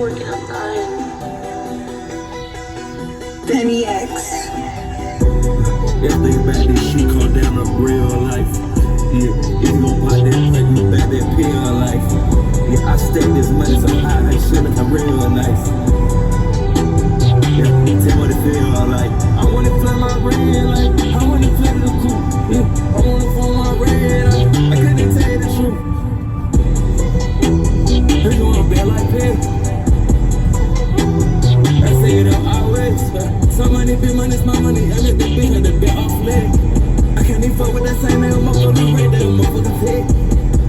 working, I'm dying. Penny X. Everything back this shit come down to real life. Yeah, if you gon' pop that crack, you back that pill life. Yeah, I stack this money so high, that shit lookin' real nice. Yeah, tell me what it feel like. I wanna flip my red light, I wanna flip the coupe. Yeah, I wanna phone my red eye, I couldn't tell you the truth. Heard you wanna bet like that. I say it up always. Some money, big money's my money. I let the bitch let the bet off leg. I can't even fuck with that same nigga, motherfucker red, that motherfucker fake.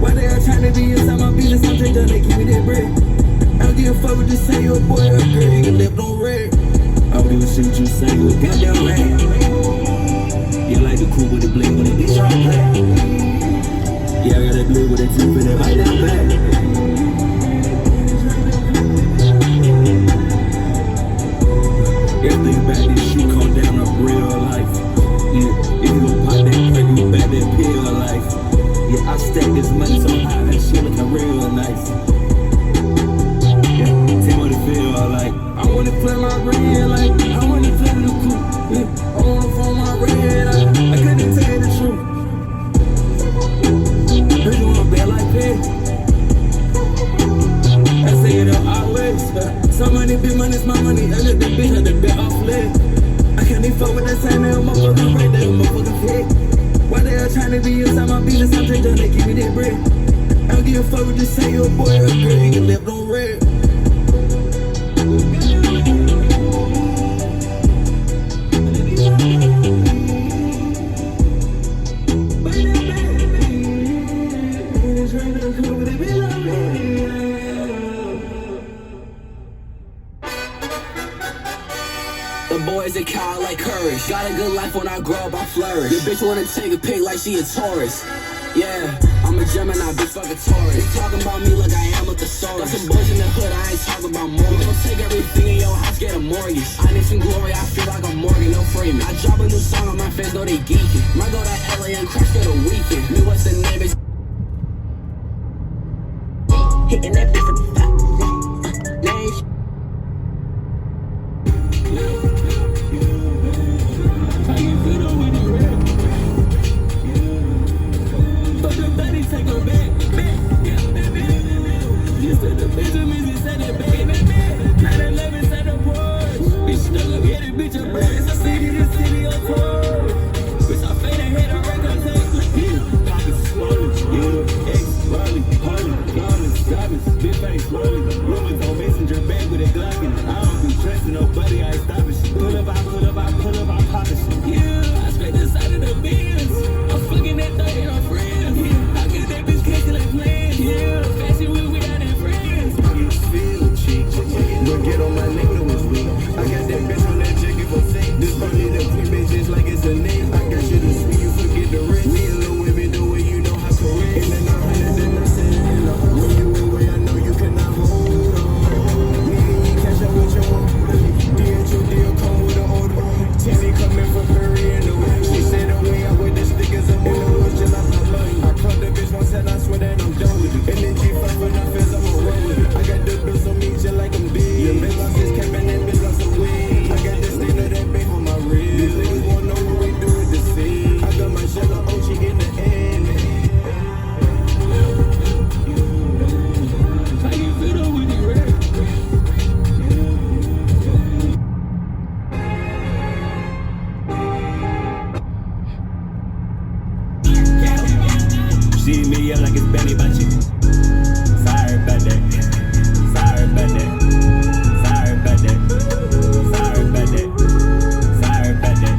Why they all trying to be inside my business? I'm just done, they give me that bread. I don't give a fuck what you say, you a boy or a girl, you can live on red. I don't give a shit what you say, you a goddamn rat. You like the cool with the bling when it be shot black. Yeah, I got that blue with that tip in it right down back. Everything back this shit come down to real life. Yeah, if you gon' pop that crack, you back that pill life. Yeah, I stack this money so high, that shit lookin' real nice. Yeah, tell me what it feel like. I wanna flip my red light, I wanna flip the coupe. Yeah, I wanna phone my red eye, I couldn't tell you the truth. Heard you wanna bet like that. I say it up always. Some money, big money's my money. I let the bitch let the bet off leg. I can't even fuck with that same nigga, motherfucker red, that motherfucker fake. Why they all trying to be inside my business? I'm just done, they give me that bread. I don't give a fuck what you say, you a boy or a girl, you can live on red. The boys they call like courage. Got a good life when I grow up, I flourish. Your bitch wanna take a pic like she a Taurus. Yeah, I'm a Gemini, bitch fuck a Taurus. They talking about me like I am a thesaurus. Got some boys in the hood, I ain't talking about more. You gon' take everything in your house, get a mortgage. I need some glory, I feel like I'm Morgan, no Freeman. I drop a new song on my face, know they geeking. Might go to LA and crash for the weekend. Me, what's the name, bitch? Hitting that bitch for the fat. Take her back, you said the Benjamins and said that baby, 9/11 said the Porsche. Bitch, stuck up, yeah, that bitch a bird. It's a city, this city on tour. Bitch, I fade ahead, I record take. Yeah, pockets swollen, yeah, ex-Marley, Harley, Garland, Dobbins, big face, rolling. Rumors on Messenger, bag with a Glock in it. I don't be trusting nobody, I ain't stopping shit. Pull up, I pull up, I pull up, I pop it shit. Yeah, I scrape the side of the Benz. I'm fucking that 30 and I'm friends. Yeah, fancy we got that friends. You feel cheap, but get on my nigga was weak. I got that bitch on that jacket for sake. This funny the queen bitch just like it's a name. I got shit to sweet, you forget the rest. Me and Lil Women the way you know how correct. And then I ran it, then I said it in the when you away, I know you cannot hold on. Me and you catch up with your own. DHO come with an old one. Tammy coming from Perry in the way. She said the way I with the stickers up in the woods just like my money. I caught the bitch once and I swear that I'm done with it. Energy fight when I feel I'm a roll with it. I got the bills on me just like I'm big. Yeah, bitch lost his cap and that bitch lost some weed. I got the stain of that babe on my wrist. These niggas wanna know what we do with the scene. I got my shallow OG in the end. How you feel though when you rap? See me yeah like it's Benny Bunchie. Sorry about that. Sorry about that. Sorry about that. Sorry about that. Sorry about that.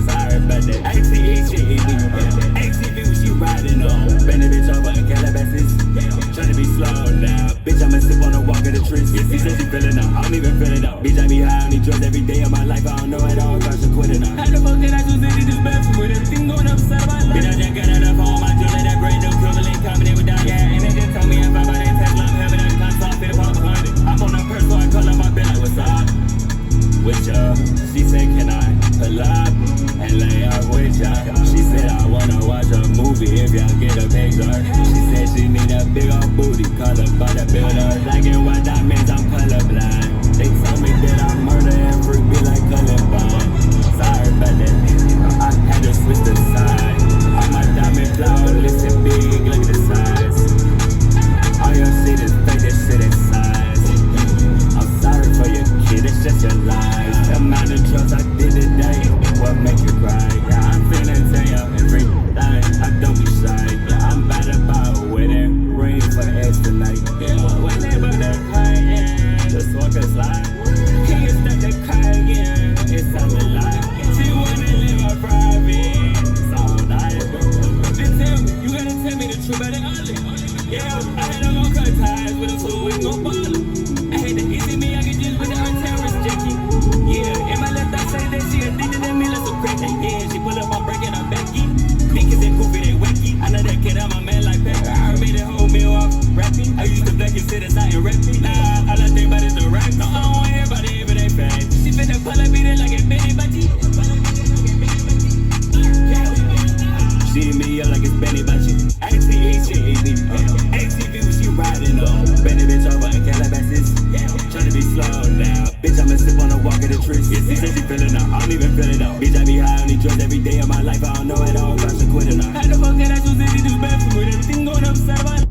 Sorry about that. ATV was you riding on. Bend a bitch over in Calabasas. Tryna be slow now. Bitch, I'ma sip on the walk of the trees. She said she feeling out. I don't even feel it out. Bitch, I be high on these drugs every day of my life. I don't know at all. I should quit it now. How the fuck did I choose it? This bad for me. Everything going upside my life. Bitch, I just got enough on my jewelry. That brand new equivalent coming in without gas. And they just told me if I buy that Tesla, I'm having that console fit upon 100. I'm on a purse, so I call up my bill like, what's up? With she said, can I? pull up and lay up with ya. She said I wanna watch a movie if y'all get a picture. She said she need a big old booty, color bodybuilder. Like it what that means I'm colorblind. They told me that I murder and freak be like Columbine. Sorry about that, I had to switch the side. All my diamond flawless and big, look at the size. All your shit is fake, that shit is size. I'm sorry for your kid, it's just your lies. The amount of drugs I did today, what make you cry? Yeah, I'm finna tell you everything, I don't be shy. Yeah, I'm about to buy a wedding ring for X tonight. Yeah, when they put that car, yeah, just walk a slide. Can you start the car again? It sounds a lie. She wanna live a private, it's all night. Then tell me, you gotta tell me the truth about it early. Yeah, I had a long cut ties with a fool with no bottle. I hate the easy me, I get just with the terrorist Jackie. Yeah, in my left I say that she addicted to me like some crack. Yeah, she pull up, I'm breaking her backy. Niggas they goofy, they wacky. I know that kid, I'm a man like Pecker. I made that whole meal off rapping. I used to black and sit aside and rap me. Nah, all I think about is the rap. No, I don't want everybody if it ain't fast. She finna pull up, beat it like a Benny Bachi. She hit me up like it's Benny Bachi. ATE, shit easy. ATV when she riding on. Benny bitch over in Calabasas. Tryna be slow now. Bitch, I'ma sip on the walk of the trees. Yeah, she said she feelin' out. I don't even feel it out. Bitch, I be high on these drugs every day of my life. I don't know at all if I should quit or not. How the fuck can I choose if you do bad for me? Everything going upside of my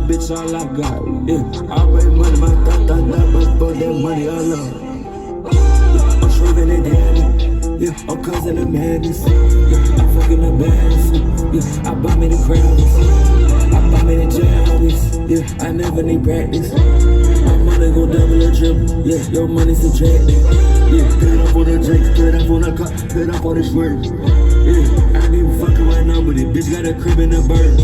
bitch, all I got. Yeah, I raise money, my thought, but for that money alone. Yeah, I'm shriving it down. Yeah, I'm causing the madness. Yeah, I'm fucking the baddest. Yeah, I buy me the crowds. I buy me the jams. Yeah, I never need practice. My money gon' double or triple. Yeah, your money subtracted. Yeah, put up on the drinks, put up on the car, put up on the swerve. Yeah, I ain't even fucking right now, but this bitch got a crib in the bird.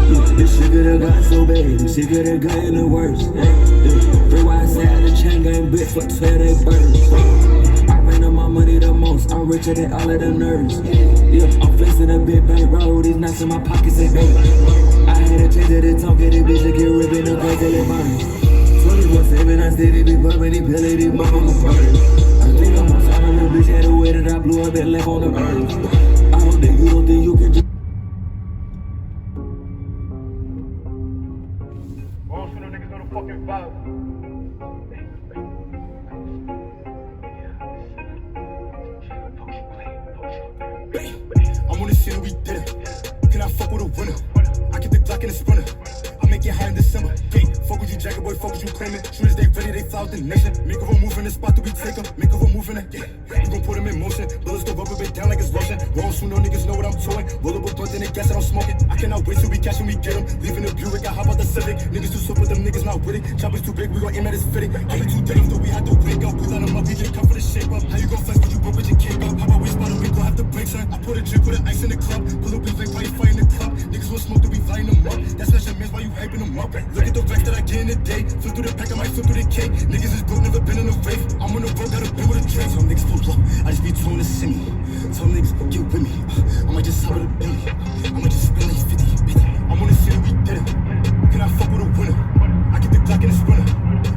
Yeah, this shit could've got so bad, this shit could've got in the worst. Yeah, 3 wide side, the chain gang bitch, fuck 12 they birds. I ran up my money the most. most, I'm richer than all of the nerds. Yeah, I'm flexing a big bank roll, these nuts in my pockets and dope. I had a change of the talk, and this bitch to get ripping up crazy till it burns. 24/7, I steady be bumping these pills, these motherfuckers burn. I think I'm on top of the bitch, had a way that I blew up and left on the earth. I don't think you can just. All sooner niggas know the fucking vibe. I'm on this shit and we did it. Can I fuck with a winner? I get the Glock in the sprinter. I make it high in December. Hey, fuck with you, jacket boy, fuck with you, claiming. Shooters, they ready, they fly out the nation. Make a move in the spot that we take them. Make a move in it, yeah. We gon' put them in motion. Bullets go rubber bit down like it's lotion. Roll soon, no niggas know what I'm towing. Roll up a blunt and they guess that I'm smoking. I cannot wait till we catch them, we get them. Leaving the Buick, I hop out the Civic. Niggas too super, them niggas not with it. Choppers too big, we gon' aim at his fitting. Only 2 days, though we had to wake up. We let them up, we get cut for the shape up. How you gon' flex when you broke with your cake up? How about we spot them, we gon' have to break, son. I put a drink with the ice in the club. Pull up, we like, why you fighting the club? Niggas will smoke, to be flying them up. That's not your mans, why you hyping them up? Look at the racks that I get in the day. Flip through the pack, I might flip through the cake. Niggas is broke, never been in a rave. I'm on the road, gotta be with a drink. Some niggas pull up, I just be told to see me. Some niggas get with me. I might just hop with a baby. I might just spend like 50. I'm on the shit, we did it. Can I fuck with a winner? I get the Glock in the sprinter.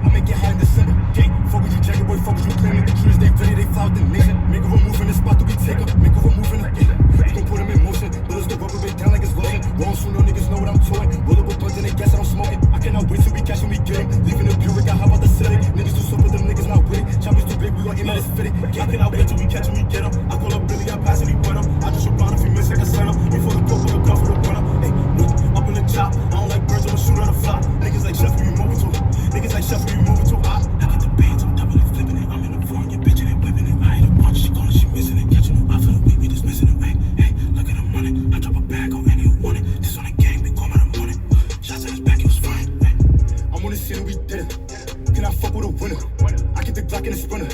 I make it high in December. Hey, fuck with you, jacket boy, fuck with you, claiming. Shooters, they ready, they fly out the nation. Make a move in the spot that we take up. Make a move in it, yeah. We gon' put them in motion. Bullets go rubber bit down like it's lotion. Roll soon, no niggas know what I'm towing. Roll up a blunt and they guess that I'm smoking. I cannot wait till we catch them, we get them. Leaving the Buick, I hop out the Civic. Niggas too super, them niggas not with it. Choppers too big, we gon' aim at his fitting. I cannot wait till we catch him, we get him. I pull up Billy, I pass and he put him. I just run if he miss, I can send him. Before the coke, pull a gun for the winner. Hey, look, up in the chop. I don't like birds, I'ma shoot at a fly. Niggas like Chef, we moving too. Niggas like Chef, we moving too hot. I get the bands, I'm doubling, flipping it. I'm in the foreign, your bitch, and they whipping it. I hit a bunch, she calling, she missing it. Catching them, I feel the weight, we dismissing it. Hey, hey, look at him running. I drop a bag on any who want it. This on the gang, we call me the morning. Shots in his back, he was flying. Hey. I'm on this shit and we did it. Can I fuck with a winner? I get the Glock in the sprinter.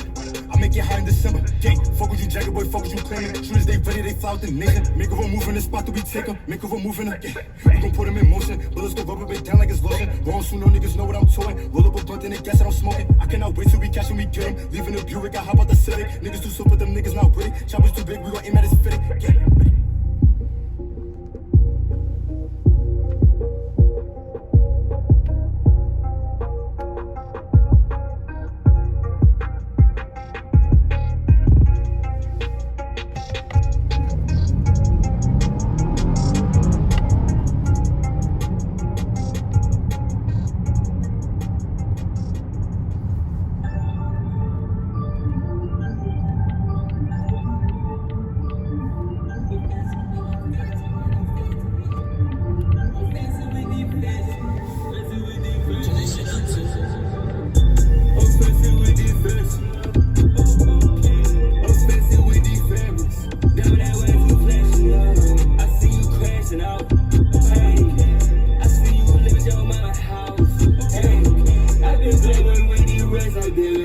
I make it high in December. Hey, fuck with you, jacket boy, fuck with you, claiming. Shooters, they ready, they fly out the nation. Make a move in the spot that we take them. Make a move in it, yeah. We gon' put them in motion. Bullets go rubber bit down like it's lotion. Roll soon, no niggas know what I'm towing. Roll up a blunt and they guess that I'm smoking. I cannot wait till we catch them, we get them. Leaving the Buick, I hop out the Civic. Niggas too super, them niggas not with it. Choppers too big, we gon' aim at his fitting, yeah. I did